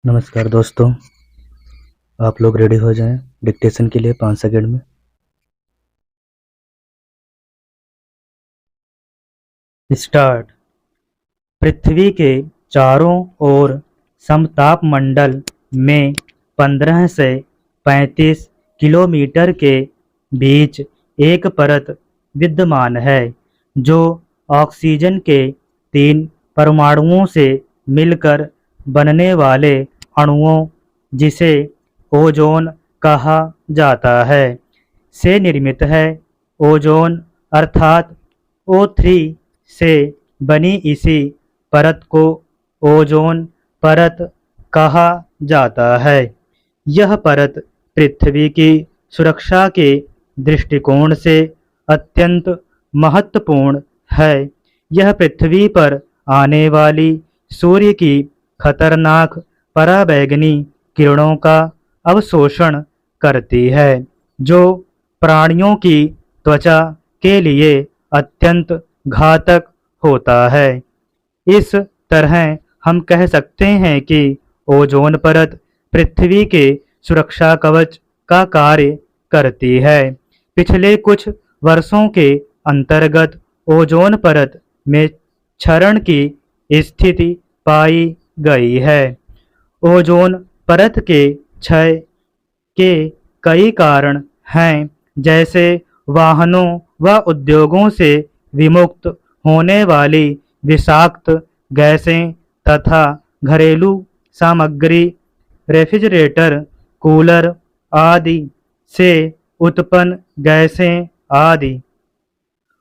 नमस्कार दोस्तों, आप लोग रेडी हो जाएं डिक्टेशन के लिए 5 सेकंड में। स्टार्ट। पृथ्वी के चारों ओर समताप मंडल में 15 से 35 किलोमीटर के बीच एक परत विद्यमान है जो ऑक्सीजन के 3 परमाणुओं से मिलकर बनने वाले अणुओं, जिसे ओजोन कहा जाता है, से निर्मित है। ओजोन अर्थात O3 से बनी इसी परत को ओजोन परत कहा जाता है। यह परत पृथ्वी की सुरक्षा के दृष्टिकोण से अत्यंत महत्वपूर्ण है। यह पृथ्वी पर आने वाली सूर्य की खतरनाक पराबैंगनी किरणों का अवशोषण करती है, जो प्राणियों की त्वचा के लिए अत्यंत घातक होता है। इस तरह हम कह सकते हैं कि ओजोन परत पृथ्वी के सुरक्षा कवच का कार्य करती है। पिछले कुछ वर्षों के अंतर्गत ओजोन परत में क्षरण की स्थिति पाई गई है। ओजोन परत के क्षय के कई कारण हैं, जैसे वाहनों व उद्योगों से विमुक्त होने वाली विषाक्त गैसें तथा घरेलू सामग्री, रेफ्रिजरेटर, कूलर आदि से उत्पन्न गैसें आदि।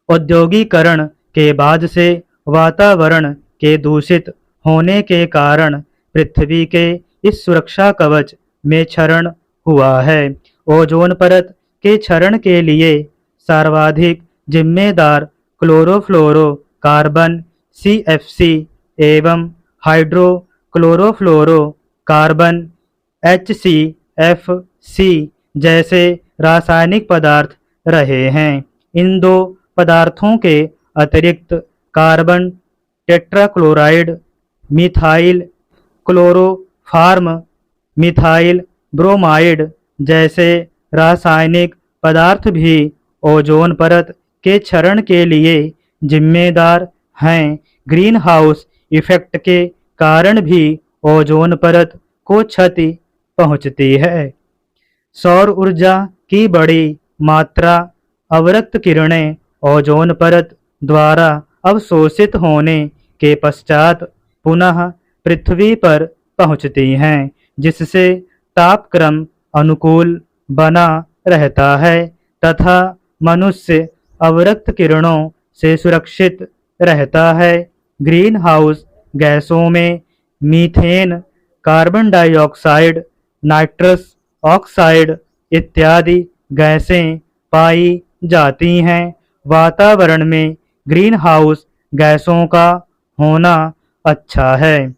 औद्योगिकरण के बाद से वातावरण के दूषित होने के कारण पृथ्वी के इस सुरक्षा कवच में क्षरण हुआ है। ओजोन परत के क्षरण के लिए सर्वाधिक जिम्मेदार क्लोरोफ्लोरोकार्बन CFC एवं हाइड्रोक्लोरोफ्लोरोकार्बन HCFC जैसे रासायनिक पदार्थ रहे हैं। इन दो पदार्थों के अतिरिक्त carbon tetrachloride, methyl chloroform, methyl bromide जैसे रासायनिक पदार्थ भी ओजोन परत के क्षरण के लिए जिम्मेदार हैं। ग्रीन हाउस इफेक्ट के कारण भी ओजोन परत को क्षति पहुंचती है। सौर ऊर्जा की बड़ी मात्रा अवरक्त किरणें ओजोन परत द्वारा अवशोषित होने के पश्चात पुनः पृथ्वी पर पहुंचती हैं, जिससे तापक्रम अनुकूल बना रहता है तथा मनुष्य अवरक्त किरणों से सुरक्षित रहता है। ग्रीन हाउस गैसों में methane, carbon dioxide, nitrous oxide इत्यादि गैसें पाई जाती हैं। वातावरण में ग्रीन हाउस गैसों का होना अच्छा है,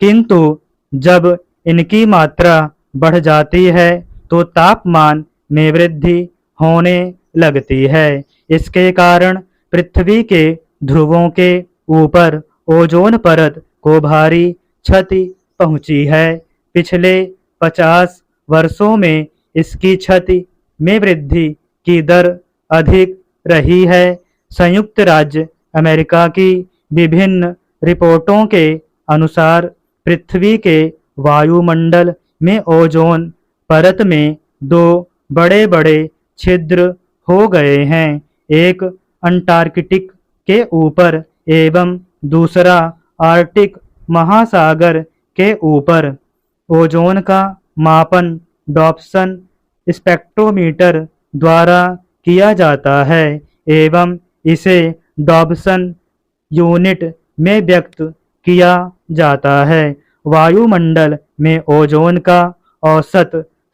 किंतु जब इनकी मात्रा बढ़ जाती है तो तापमान में वृद्धि होने लगती है। इसके कारण पृथ्वी के ध्रुवों के ऊपर ओजोन परत को भारी क्षति पहुंची है। पिछले 50 वर्षों में इसकी क्षति में वृद्धि की दर अधिक रही है। संयुक्त राज्य अमेरिका की विभिन्न रिपोर्टों के अनुसार पृथ्वी के वायुमंडल में ओजोन परत में 2 बड़े बड़े छिद्र हो गए हैं, एक अंटार्कटिक के ऊपर एवं दूसरा आर्कटिक महासागर के ऊपर। ओजोन का मापन डॉप्सन स्पेक्ट्रोमीटर द्वारा किया जाता है एवं इसे डॉप्सन यूनिट में व्यक्त किया जाता है। वायुमंडल में ओजोन का औसत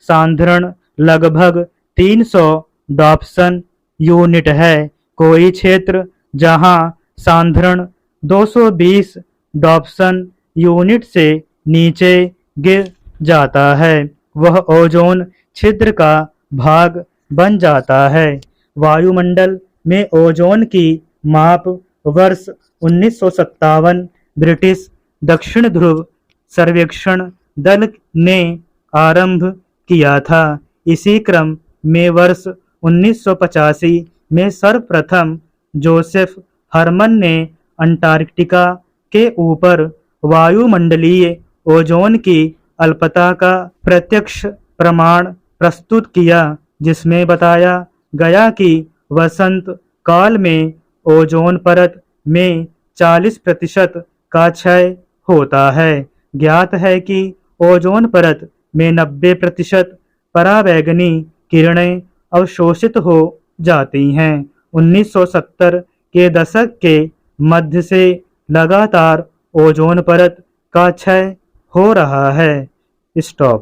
सांद्रण लगभग 300 डॉप्सन यूनिट है। कोई क्षेत्र जहां सांद्रण 220 डॉप्सन यूनिट से नीचे गिर जाता है, वह ओजोन छिद्र का भाग बन जाता है। वायुमंडल में ओजोन की माप वर्ष 1957 ब्रिटिश दक्षिण ध्रुव सर्वेक्षण दल ने आरंभ किया था। इसी क्रम में वर्ष 1985 में सर्वप्रथम जोसेफ हरमन ने अंटार्कटिका के ऊपर वायुमंडलीय ओजोन की अल्पता का प्रत्यक्ष प्रमाण प्रस्तुत किया, जिसमें बताया गया कि वसंत काल में ओजोन परत में 40% का क्षय होता है। ज्ञात है कि ओजोन परत में 90% पराबैंगनी किरणें अवशोषित हो जाती हैं। 1970 के दशक के मध्य से लगातार ओजोन परत का क्षय हो रहा है। स्टॉप।